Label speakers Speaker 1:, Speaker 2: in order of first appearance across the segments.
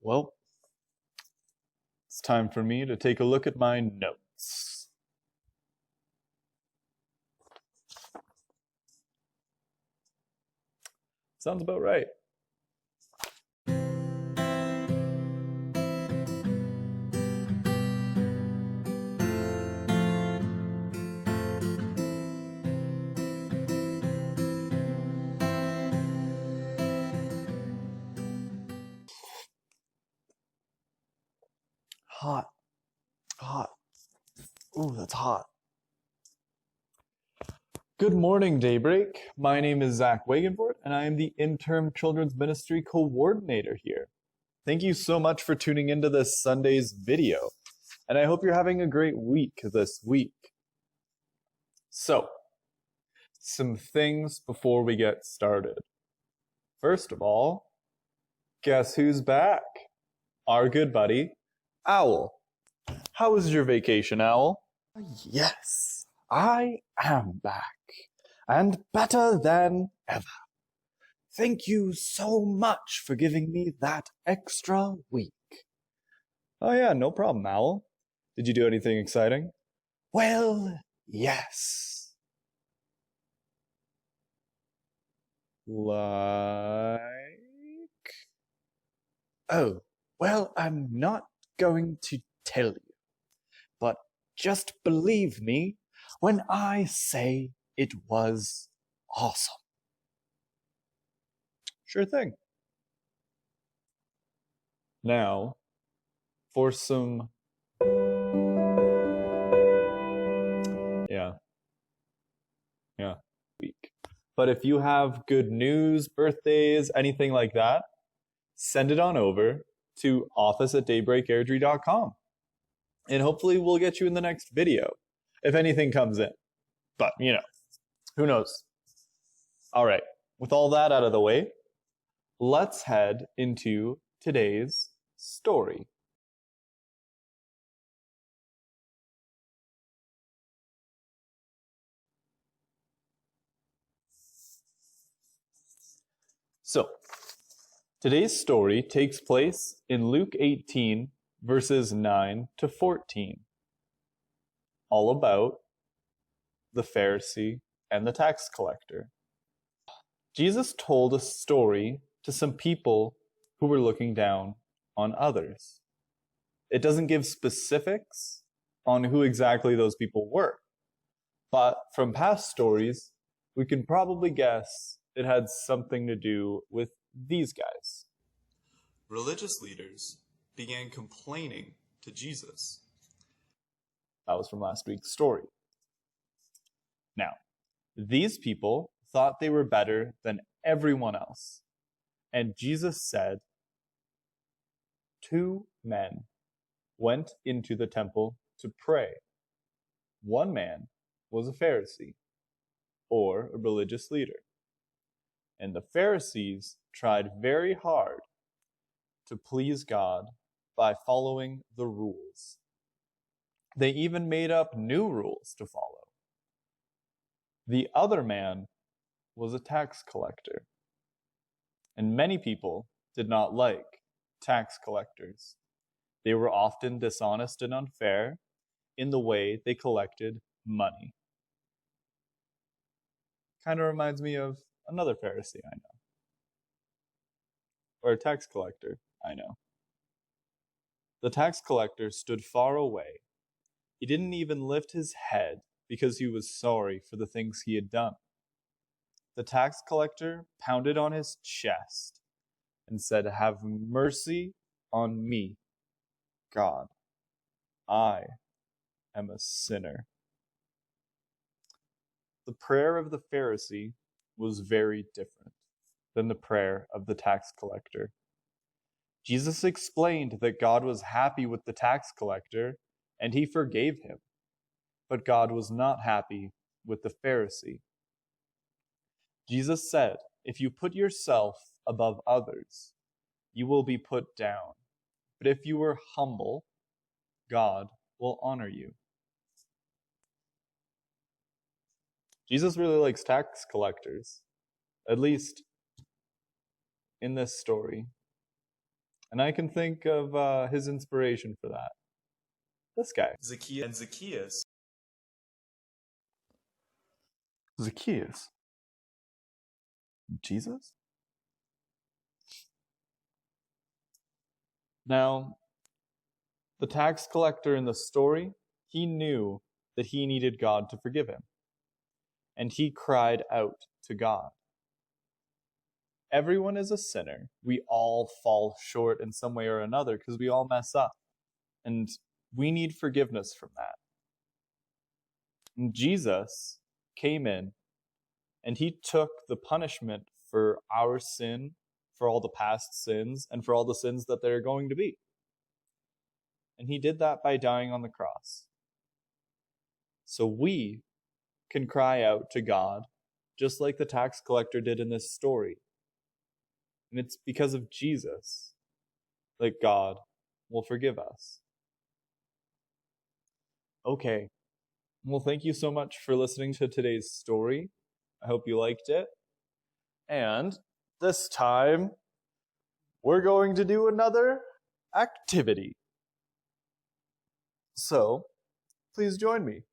Speaker 1: Well, it's time for me to take a look at my notes. Sounds about right. Hot. Ooh, that's hot. Good morning, DayBreak. My name is Wagenvoort, and I am the Interim Children's Ministry Coordinator here. Thank you so much for tuning into this Sunday's video, and I hope you're having a great week this week. So, some things before we get started. First of all, guess who's back? Our good buddy, Owl. How was your vacation, Owl? Yes, I am back, and better than ever. Thank you so much for giving me that extra week. Oh yeah, no problem, Owl. Did you do anything exciting? Well, yes. Like... Oh, well, I'm not going to tell you, but just believe me when I say it was awesome. Sure thing. Now, for some... Yeah, week. But if you have good news, birthdays, anything like that, send it on over to office@daybreakairdrie.com. And hopefully we'll get you in the next video, if anything comes in. But, who knows? All right, with all that out of the way, let's head into today's story. So, today's story takes place in Luke 18, verses 9 to 14, all about the Pharisee and the tax collector. Jesus told a story to some people who were looking down on others. It doesn't give specifics on who exactly those people were, but from past stories, we can probably guess it had something to do with these guys. Religious leaders began complaining to Jesus. That was from last week's story. Now, these people thought they were better than everyone else. And Jesus said, 2 men went into the temple to pray. One man was a Pharisee, or a religious leader. And the Pharisees tried very hard to please God by following the rules. They even made up new rules to follow. The other man was a tax collector. And many people did not like tax collectors. They were often dishonest and unfair in the way they collected money. Kind of reminds me of another Pharisee I know. Or a tax collector I know. The tax collector stood far away. He didn't even lift his head because he was sorry for the things he had done. The tax collector pounded on his chest and said, "Have mercy on me, God. I am a sinner." The prayer of the Pharisee was very different than the prayer of the tax collector. Jesus explained that God was happy with the tax collector and he forgave him, but God was not happy with the Pharisee. Jesus said, if you put yourself above others, you will be put down. But if you are humble, God will honor you. Jesus really likes tax collectors, at least in this story. And I can think of his inspiration for that. This guy.
Speaker 2: Zacchaeus.
Speaker 1: Zacchaeus. Jesus? Now, the tax collector in the story, he knew that he needed God to forgive him. And he cried out to God. Everyone is a sinner. We all fall short in some way or another because we all mess up. And we need forgiveness from that. And Jesus came in and he took the punishment for our sin, for all the past sins, and for all the sins that there are going to be. And he did that by dying on the cross. So we can cry out to God, just like the tax collector did in this story. And it's because of Jesus that God will forgive us. Okay. Well, thank you so much for listening to today's story. I hope you liked it. And this time, we're going to do another activity. So, please join me.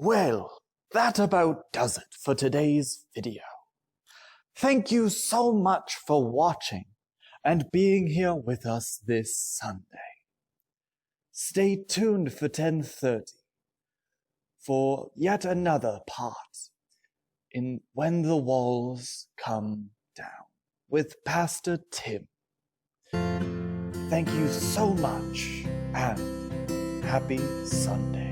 Speaker 1: Well, that about does it for today's video. Thank you so much for watching and being here with us this Sunday. Stay tuned for 10:30 for yet another part in When the Walls Come Down with Pastor Tim. Thank you so much and happy Sunday.